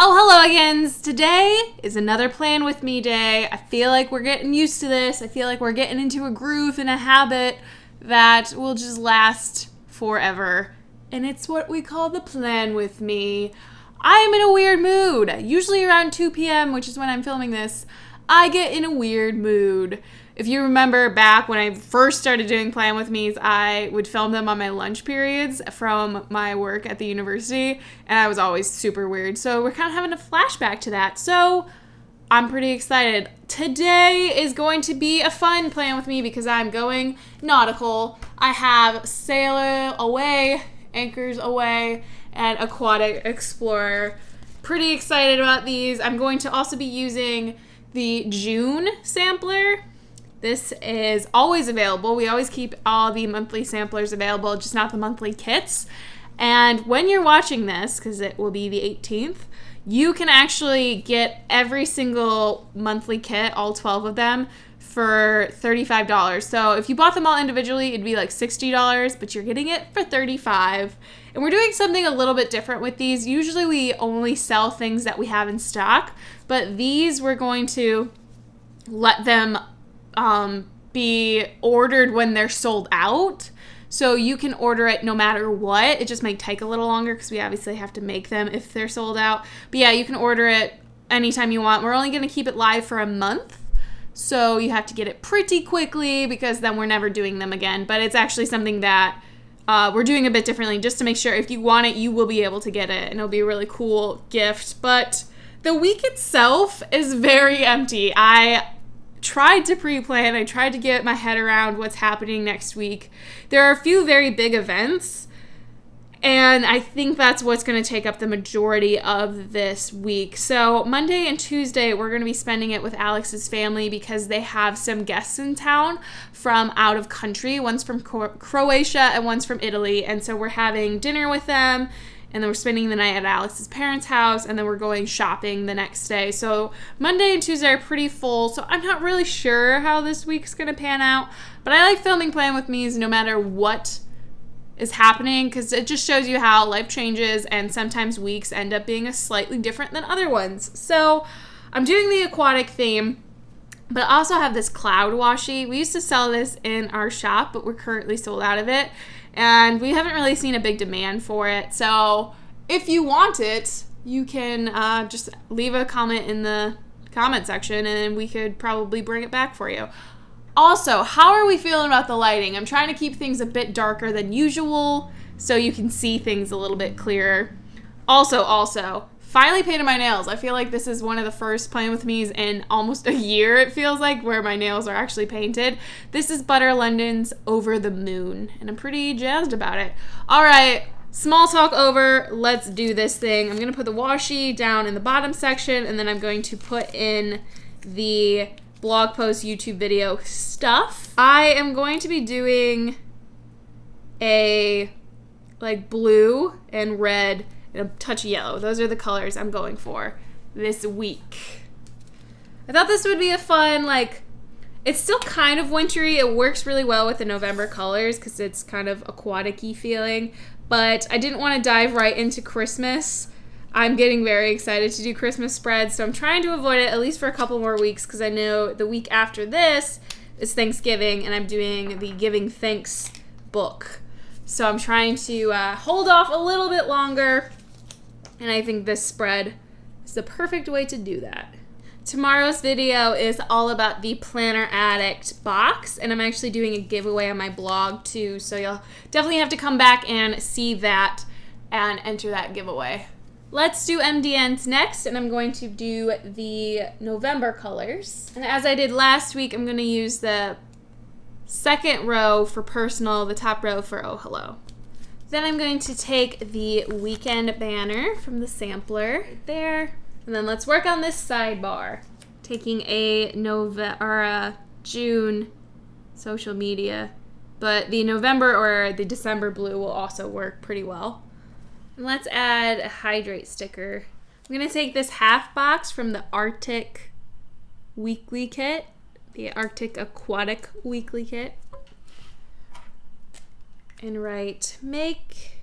Oh, hello again. Today is another plan with me day. I feel like we're getting used to this. I feel like we're getting into a groove and a habit that will just last forever. And it's what we call the plan with me. I am in a weird mood. Usually around 2 p.m., which is when I'm filming this, I get in a weird mood. If you remember back when I first started doing Plan With Me's, I would film them on my lunch periods from my work at the university, and I was always super weird. So we're kind of having a flashback to that. So I'm pretty excited. Today is going to be a fun Plan With Me because I'm going nautical. I have Sailor away, Anchors away, and Aquatic Explorer. Pretty excited about these. I'm going to also be using the June sampler. This is always available. We always keep all the monthly samplers available, just not the monthly kits. And when you're watching this, because it will be the 18th, you can actually get every single monthly kit, all 12 of them, for $35. So if you bought them all individually, it'd be like $60, but you're getting it for $35. And we're doing something a little bit different with these. Usually we only sell things that we have in stock, but these we're going to let them be ordered when they're sold out. So you can order it no matter what. It just might take a little longer because we obviously have to make them if they're sold out. But yeah, you can order it anytime you want. We're only going to keep it live for a month. So you have to get it pretty quickly because then we're never doing them again. But it's actually something that we're doing a bit differently just to make sure if you want it, you will be able to get it. And it'll be a really cool gift. But the week itself is very empty. I tried to pre-plan. I tried to get my head around what's happening next week. There are a few very big events, and I think that's what's going to take up the majority of this week. So Monday and Tuesday, we're going to be spending it with Alex's family because they have some guests in town from out of country. One's from Croatia and one's from Italy, and so we're having dinner with them. And then we're spending the night at Alex's parents' house, and then we're going shopping the next day. So Monday and Tuesday are pretty full, so I'm not really sure how this week's going to pan out. But I like filming Plan With Me's no matter what is happening, because it just shows you how life changes, and sometimes weeks end up being slightly different than other ones. So I'm doing the aquatic theme, but I also have this cloud washi. We used to sell this in our shop, but we're currently sold out of it. And we haven't really seen a big demand for it. So if you want it, you can just leave a comment in the comment section and we could probably bring it back for you. Also, how are we feeling about the lighting? I'm trying to keep things a bit darker than usual so you can see things a little bit clearer. Also, finally painted my nails. I feel like this is one of the first Plan With Me's in almost a year, it feels like, where my nails are actually painted. This is Butter London's Over the Moon, and I'm pretty jazzed about it. All right, small talk over. Let's do this thing. I'm going to put the washi down in the bottom section, and then I'm going to put in the blog post, YouTube video stuff. I am going to be doing a blue and red and a touch of yellow. Those are the colors I'm going for this week. I thought this would be a fun, it's still kind of wintry. It works really well with the November colors because it's kind of aquatic-y feeling, but I didn't want to dive right into Christmas. I'm getting very excited to do Christmas spreads, so I'm trying to avoid it at least for a couple more weeks because I know the week after this is Thanksgiving and I'm doing the Giving Thanks book. So I'm trying to hold off a little bit longer. And I think this spread is the perfect way to do that. Tomorrow's video is all about the Planner Addict box, and I'm actually doing a giveaway on my blog too, so you'll definitely have to come back and see that and enter that giveaway. Let's do MDNs next, and I'm going to do the November colors. And as I did last week, I'm going to use the second row for personal, the top row for Oh Hello. Then I'm going to take the weekend banner from the sampler right there. And then let's work on this sidebar. Taking a June social media. But the November or the December blue will also work pretty well. And let's add a hydrate sticker. I'm going to take this half box from the Arctic Weekly Kit. The Arctic Aquatic Weekly Kit. And write, make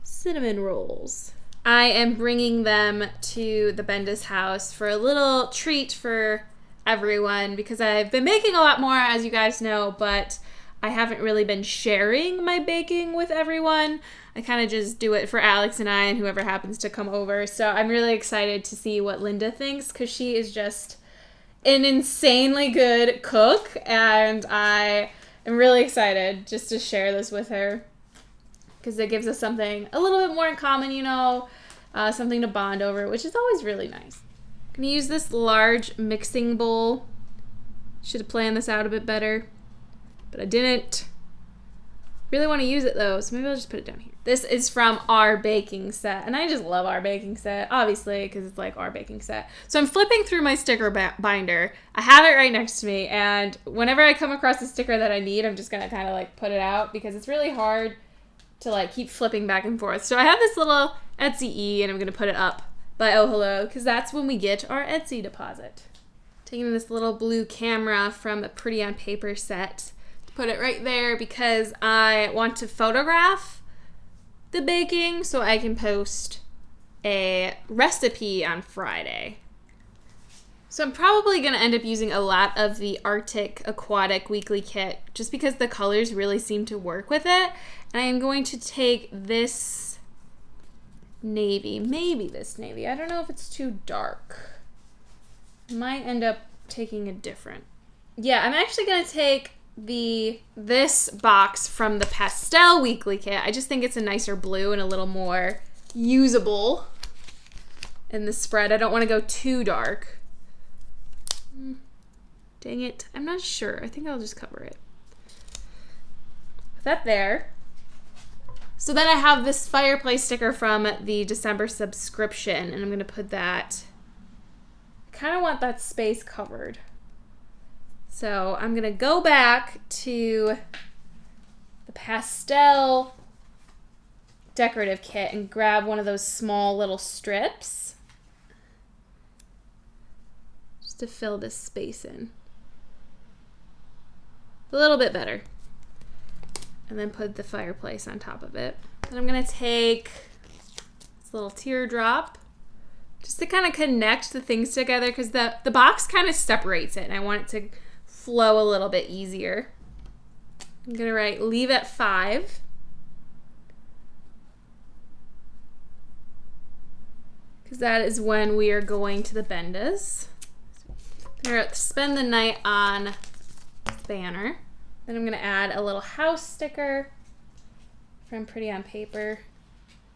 cinnamon rolls. I am bringing them to the Bendis house for a little treat for everyone because I've been baking a lot more, as you guys know, but I haven't really been sharing my baking with everyone. I kind of just do it for Alex and I and whoever happens to come over. So I'm really excited to see what Linda thinks because she is just an insanely good cook, and I am really excited just to share this with her because it gives us something a little bit more in common, you know, something to bond over, which is always really nice. I'm going to use this large mixing bowl. Should have planned this out a bit better, but I didn't. Really want to use it though, so maybe I'll just put it down here. This is from our baking set, and I just love our baking set, obviously, because it's like our baking set. So I'm flipping through my sticker binder. I have it right next to me, and whenever I come across a sticker that I need, I'm just going to kind of like put it out because it's really hard to like keep flipping back and forth. So I have this little Etsy E, and I'm going to put it up by Oh Hello, because that's when we get our Etsy deposit. Taking this little blue camera from a Pretty on Paper set. Put it right there because I want to photograph the baking so I can post a recipe on Friday. So I'm probably going to end up using a lot of the Arctic Aquatic Weekly Kit just because the colors really seem to work with it. And I am going to take this navy, maybe this navy. I don't know if it's too dark. I might end up taking a different. Yeah, I'm actually going to take this box from the Pastel Weekly Kit. I just think it's a nicer blue and a little more usable in the spread. I don't want to go too dark. Dang it. I'm not sure. I think I'll just cover it. Put that there. So then I have this fireplace sticker from the December subscription, and I'm going to put that. I kind of want that space covered. So I'm going to go back to the Pastel decorative kit and grab one of those small little strips just to fill this space in. A little bit better. And then put the fireplace on top of it. Then I'm going to take this little teardrop just to kind of connect the things together because the box kind of separates it and I want it to flow a little bit easier. I'm gonna write leave at 5. Because that is when we are going to the Bendas. I'm gonna spend the night on this banner. Then I'm gonna add a little house sticker from Pretty on Paper.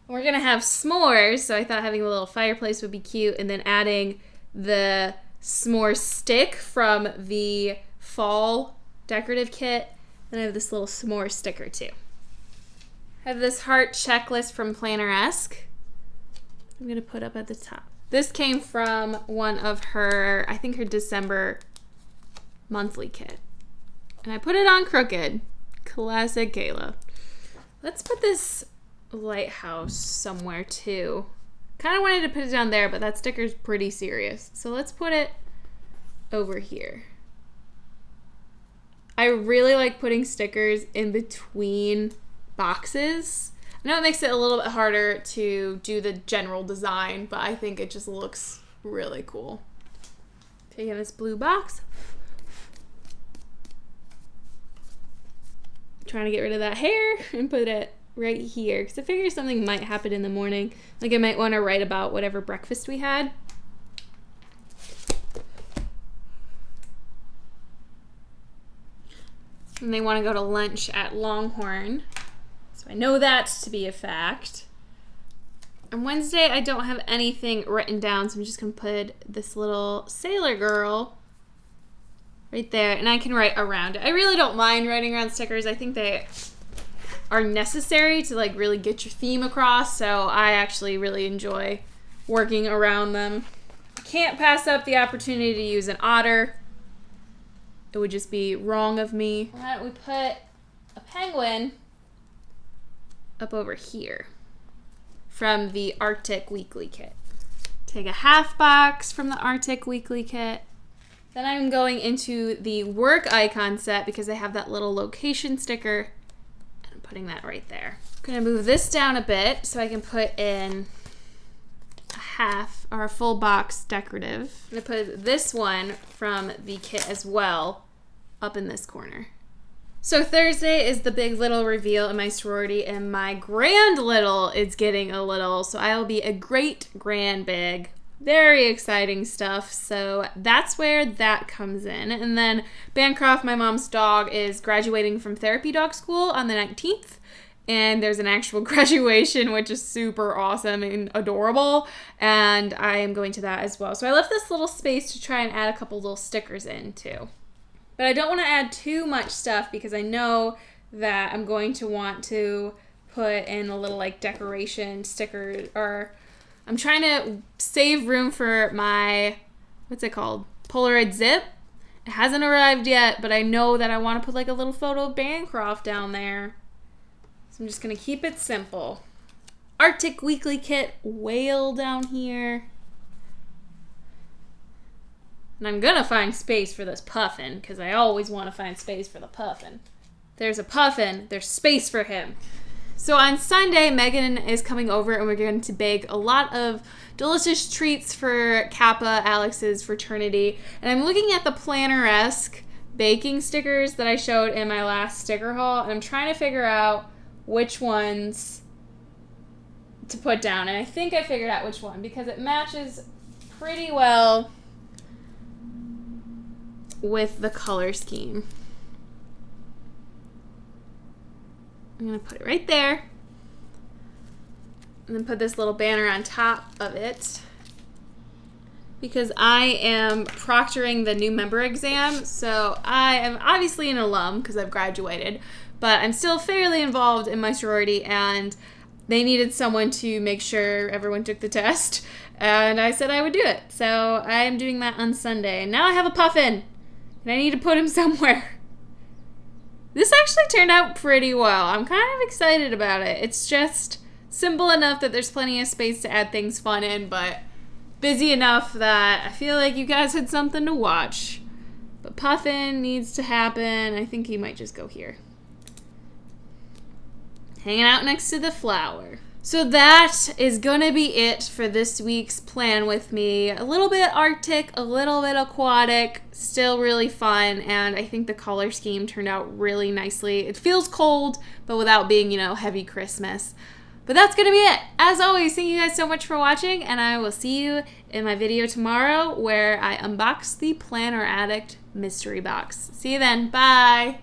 And we're gonna have s'mores, so I thought having a little fireplace would be cute, and then adding the s'more stick from the fall decorative kit. Then I have this little s'more sticker too. I have this heart checklist from Planner-esque. I'm gonna put up at the top. This came from one of her, I think her December monthly kit. And I put it on crooked. Classic Kayla. Let's put this lighthouse somewhere too. Kind of wanted to put it down there, but that sticker's pretty serious. So let's put it over here. I really like putting stickers in between boxes. I know it makes it a little bit harder to do the general design, but I think it just looks really cool. Taking this blue box. Trying to get rid of that hair and put it right here because I figure something might happen in the morning. Like I might want to write about whatever breakfast we had. And they want to go to lunch at Longhorn. So I know that to be a fact. On Wednesday, I don't have anything written down, so I'm just going to put this little sailor girl right there, and I can write around it. I really don't mind writing around stickers. I think they are necessary to like really get your theme across, so I actually really enjoy working around them. I can't pass up the opportunity to use an otter. It would just be wrong of me. Why don't we put a penguin up over here from the Arctic Weekly Kit. Take a half box from the Arctic Weekly Kit. Then I'm going into the work icon set because I have that little location sticker, and I'm putting that right there. I'm gonna move this down a bit so I can put in half or a full box decorative. I'm gonna put this one from the kit as well up in this corner. So Thursday is the big little reveal in my sorority, and my grand little is getting a little, so I will be a great grand big. Very exciting stuff. So that's where that comes in. And then Bancroft, my mom's dog, is graduating from therapy dog school on the 19th. And there's an actual graduation, which is super awesome and adorable. And I am going to that as well. So I left this little space to try and add a couple little stickers in too. But I don't want to add too much stuff because I know that I'm going to want to put in a little like decoration sticker, or I'm trying to save room for my, what's it called? Polaroid zip. It hasn't arrived yet, but I know that I want to put like a little photo of Bancroft down there. So I'm just going to keep it simple. Arctic Weekly Kit whale down here. And I'm gonna find space for this puffin, because I always want to find space for the puffin. There's a puffin, there's space for him. So on Sunday, Megan is coming over and we're going to bake a lot of delicious treats for Kappa, Alex's fraternity. And I'm looking at the planner-esque baking stickers that I showed in my last sticker haul, and I'm trying to figure out which ones to put down. And I think I figured out which one, because it matches pretty well with the color scheme. I'm going to put it right there. And then put this little banner on top of it, because I am proctoring the new member exam. So I am obviously an alum because I've graduated, but I'm still fairly involved in my sorority, and they needed someone to make sure everyone took the test. And I said I would do it. So I'm doing that on Sunday. And now I have a puffin, and I need to put him somewhere. This actually turned out pretty well. I'm kind of excited about it. It's just simple enough that there's plenty of space to add things fun in, but busy enough that I feel like you guys had something to watch. But puffin needs to happen. I think he might just go here, hanging out next to the flower. So that is gonna be it for this week's plan with me. A little bit Arctic, a little bit aquatic, still really fun, and I think the color scheme turned out really nicely. It feels cold, but without being, heavy Christmas. But that's gonna be it. As always, thank you guys so much for watching, and I will see you in my video tomorrow where I unbox the Planner Addict mystery box. See you then. Bye.